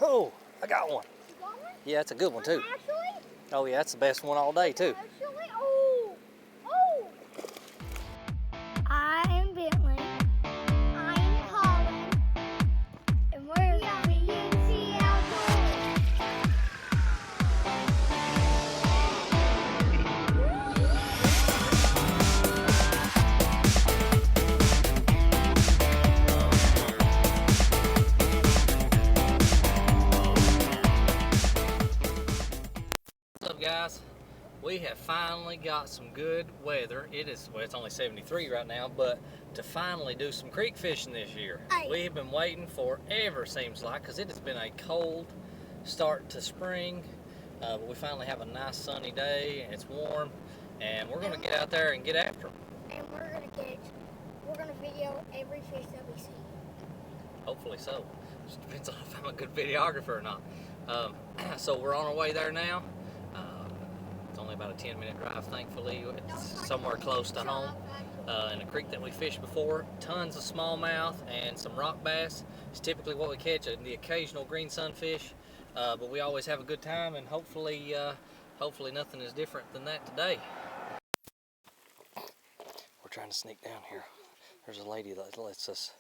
Oh, I got one. You got one? Yeah, it's a good one too. Actually? Oh yeah, that's the best one all day too. Actually? Oh! Oh! I am Bentley. I am Colin. And we're the BNC Outdoors. What's up, guys? We have finally got some good weather. It's only 73 right now, but to finally do some creek fishing this year. Hey. We have been waiting forever, seems like, because it has been a cold start to spring. But we finally have a nice sunny day and it's warm, and we're gonna get out there and get after them. And we're gonna video every fish that we see. Hopefully so. Just depends on if I'm a good videographer or not. So we're on our way there now. It's only about a 10-minute drive, thankfully. It's somewhere close to home. In a creek that we fished before. Tons of smallmouth and some rock bass. It's typically what we catch, the occasional green sunfish. But we always have a good time, and hopefully nothing is different than that today. We're trying to sneak down here. There's a lady that lets us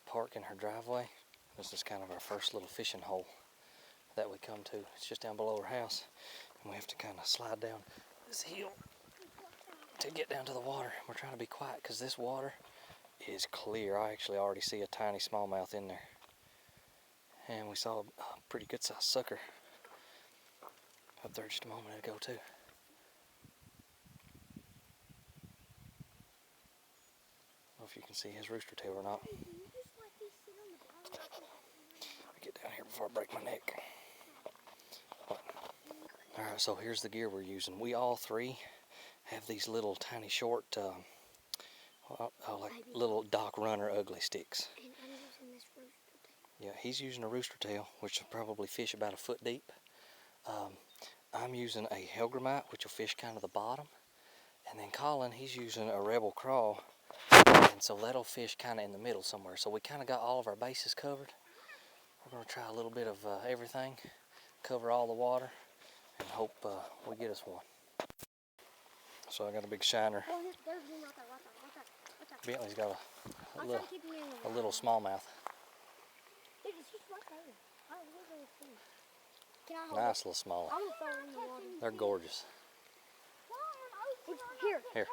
park in her driveway. This is kind of our first little fishing hole that we come to. It's just down below her house, and we have to kind of slide down this hill to get down to the water. We're trying to be quiet because this water is clear. I actually already see a tiny smallmouth in there, and we saw a pretty good sized sucker up there just a moment ago too. I don't know if you can see his rooster tail or not. Get down here before I break my neck. Alright, so here's the gear we're using. We all three have these little tiny short, like little Doc Runner ugly sticks. And I'm using this rooster tail. Yeah, he's using a rooster tail, which will probably fish about a foot deep. I'm using a Helgramite, which will fish kind of the bottom. And then Colin, he's using a Rebel Crawl, and so that'll fish kind of in the middle somewhere. So we kind of got all of our bases covered. We're going to try a little bit of everything, cover all the water, and hope we get us one. So I got a big shiner. Bentley's got a little smallmouth. Nice little small. They're gorgeous. Here. Here.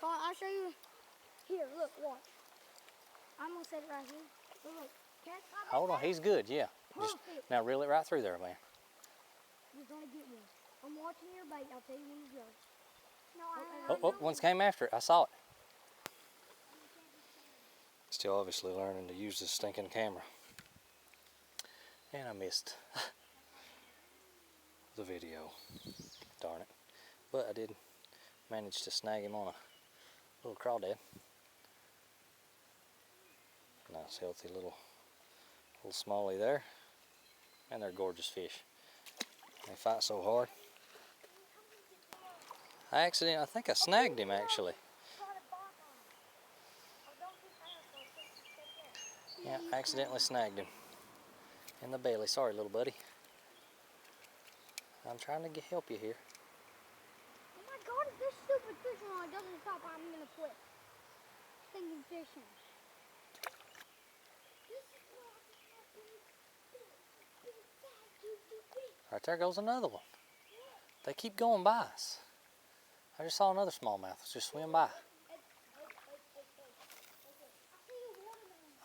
Colin, I'll show you. Here, look, watch. I'm gonna set it right here. Look. Hold on, he's good, yeah. Just, now reel it right through there, man. You're gonna get one. I'm watching your bait. I'll tell you when you go. No, Oh, one's came after it. I saw it. Still obviously learning to use this stinking camera. And I missed the video. Darn it. But I did manage to snag him on a little crawdad. Nice healthy little smallie there. And they're gorgeous fish. They fight so hard. I think I snagged him actually. Yeah, I accidentally snagged him in the belly. Sorry, little buddy. I'm trying to help you here. Oh my God, if this stupid fishing rod doesn't stop, I'm gonna quit. Thinking fishing. Right there goes another one. They keep going by us. I just saw another smallmouth just swim by.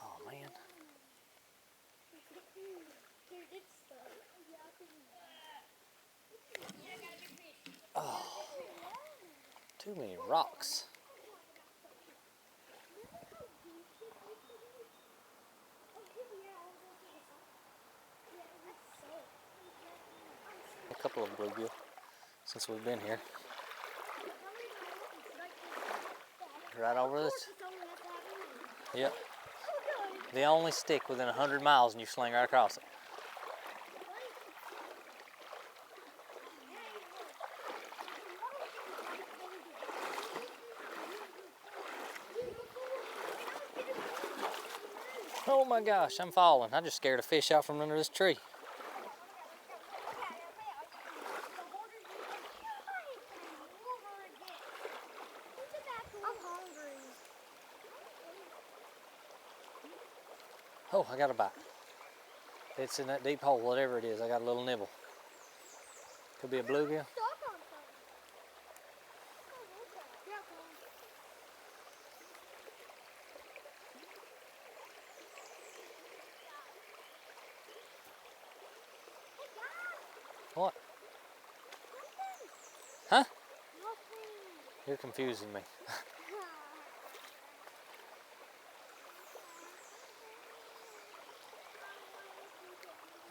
Oh man. Oh, too many rocks. A couple of bluegill since we've been here. Right over this. Yep. They only stick within 100 miles and you sling right across it. Oh my gosh, I'm falling. I just scared a fish out from under this tree. I'm hungry. Oh, I got a bite. It's in that deep hole, whatever it is. I got a little nibble. Could be a bluegill. What? Huh? You're confusing me.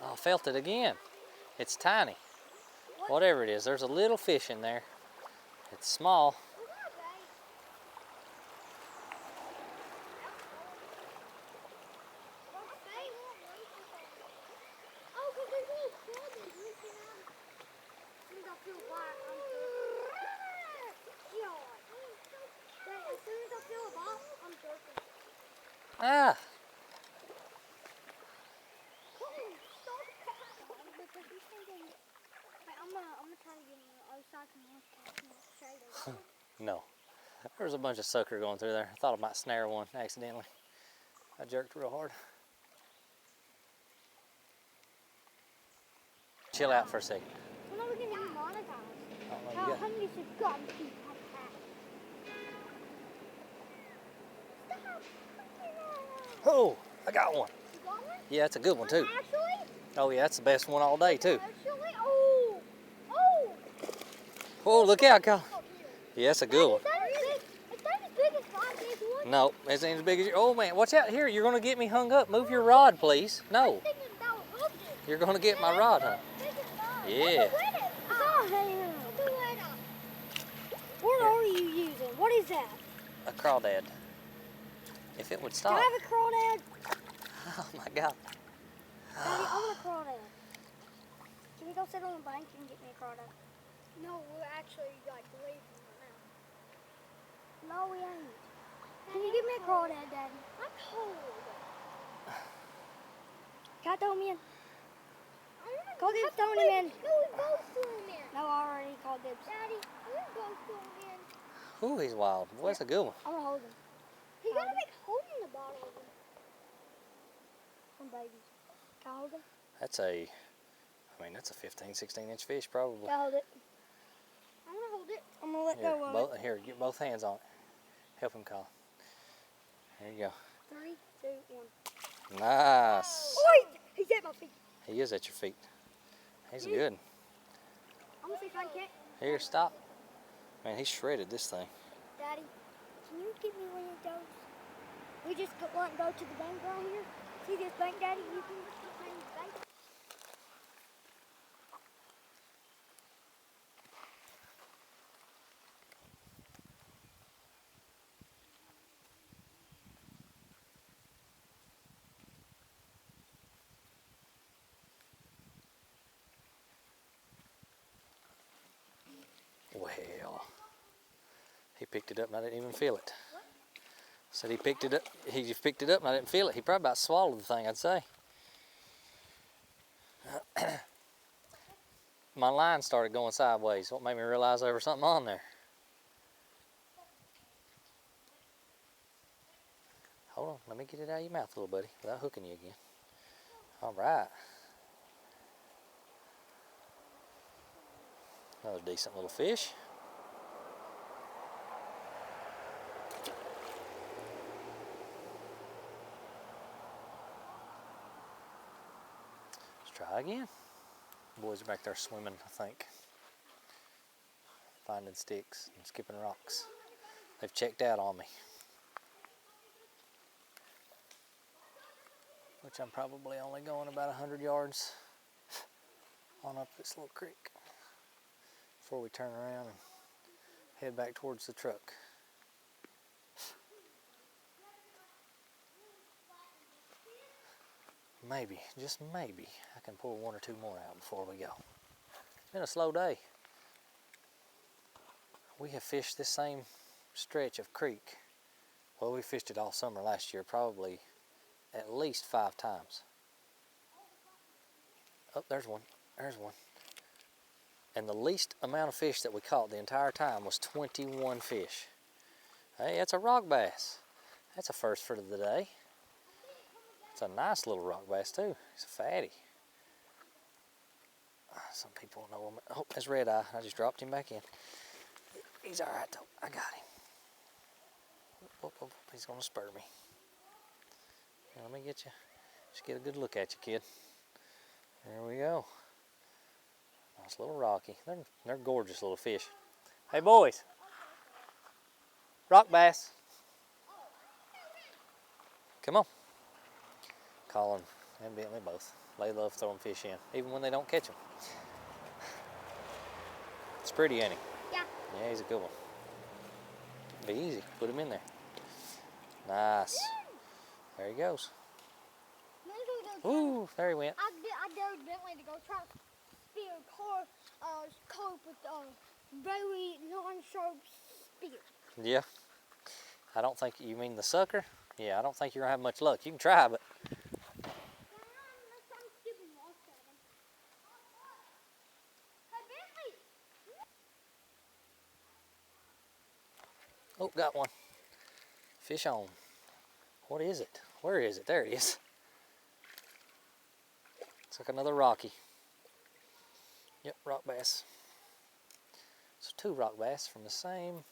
Oh, I felt it again. It's tiny. Whatever it is, there's a little fish in there. It's small. Ah! I'm gonna try to get him outside and shade. No. There was a bunch of sucker going through there. I thought I might snare one accidentally. I jerked real hard. Chill out for a second. When are we gonna be monetized? I don't know, How you got- many subscribers do you have? Oh, I got one. You got one? Yeah, it's a good one too. Actually? Oh yeah, that's the best one all day too. Actually? Oh! Oh! Oh, look out, Kyle. Yeah, that's a good one. Is that as big as 5 days one? No, it ain't as big as you. Oh man, watch out here. You're gonna get me hung up. Move your rod, please. No, Thinking about hooking. you're gonna get my rod hung. Yeah. What are you using? What is that? A crawdad. If it would Do stop. I have a crawdad? Oh my God. Daddy, I want a crawdad. Can we go sit on the bank and get me a crawdad? No, we're actually like leaving right now. No, we ain't. Can you give me a crawdad, Daddy? I'm cold. Can I throw him in? Call dibs, throw him in. No, we both threw him in. No, I already called dibs. Daddy, we both threw him in. Ooh, he's wild. Boy, that's a good one. I'm gonna hold him. He got a big hole in the bottom of him. Some babies. Can I hold him? That's a 15, 16-inch fish probably. Can I hold it? I'm gonna hold it. I'm gonna let Here, go of it. here, get both hands on it. Help him, Kyle. There you go. 3, 2, 1. Nice. Oh, wait! He's at my feet. He is at your feet. He's good. I'm gonna see if I can catch. Here, stop. Man, he shredded this thing. Daddy, can you give me one of those? We just go to the bank right here. See this bank, Daddy? You can look at the bank. Well, he picked it up and I didn't even feel it. Said he picked it up. He just picked it up and I didn't feel it. He probably about swallowed the thing, I'd say. My line started going sideways. What made me realize there was something on there? Hold on, let me get it out of your mouth a little, buddy, without hooking you again. All right. Another decent little fish. Let's try again. The boys are back there swimming, I think. Finding sticks and skipping rocks. They've checked out on me. Which I'm probably only going about 100 yards on up this little creek before we turn around and head back towards the truck. Maybe, just maybe, I can pull 1 or 2 more out before we go. It's been a slow day. We have fished this same stretch of creek. Well, we fished it all summer last year, probably at least 5 times. Oh, there's one. There's one. And the least amount of fish that we caught the entire time was 21 fish. Hey, that's a rock bass. That's a first for the day. It's a nice little rock bass too. It's a fatty. Some people know him. Oh, that's red eye. I just dropped him back in. He's all right though. I got him. Oh, oh, he's gonna spur me. Here, let me get you. Just get a good look at you, kid. There we go. Nice little rocky. They're gorgeous little fish. Hey boys. Rock bass. Come on. Colin and Bentley both. They love throwing fish in, even when they don't catch them. It's pretty, ain't he? Yeah. Yeah, he's a good one. Be easy. Put him in there. Nice. There he goes. Ooh, there he went. I dared Bentley to go try to spear carp with a very non-sharp spear. Yeah. I don't think you mean the sucker. Yeah, I don't think you're gonna have much luck. You can try, but oh, got one. Fish on. What is it? Where is it? There it is. It's like another rocky. Yep, rock bass. So 2 rock bass from the same,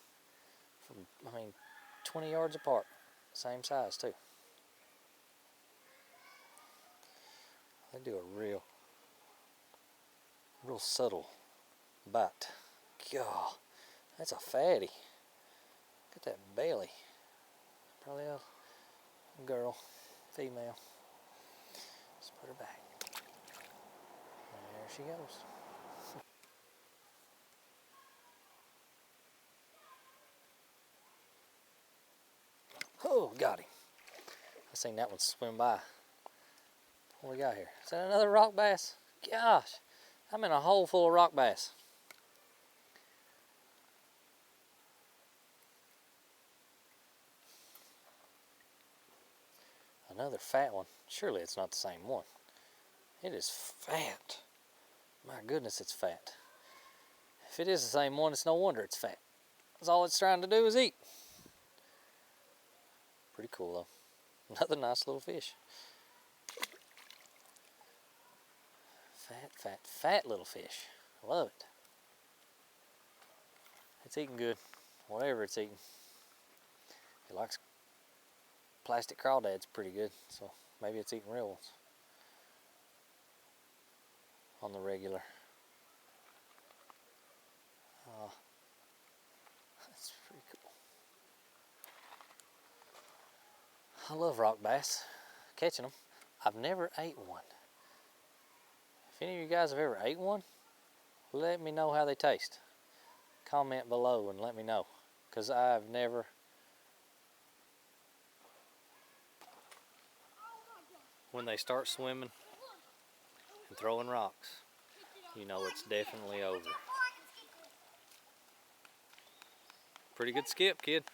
20 yards apart. Same size too. They do a real subtle bite. God, that's a fatty. Look at that belly. Probably a girl, female. Let's put her back. There she goes. Oh, got him. I seen that one swim by. What we got here? Is that another rock bass? Gosh, I'm in a hole full of rock bass. Another fat one. Surely it's not the same one. It is fat. My goodness, it's fat. If it is the same one, it's no wonder it's fat. That's all it's trying to do is eat. Pretty cool though. Another nice little fish. Fat little fish. I love it. It's eating good. Whatever it's eating. It likes plastic crawdads pretty good, so maybe it's eating real ones on the regular. That's pretty cool. I love rock bass, catching them. I've never ate one. If any of you guys have ever ate one, let me know how they taste. Comment below and let me know, because I've never. When they start swimming and throwing rocks, you know it's definitely over. Pretty good skip, kid.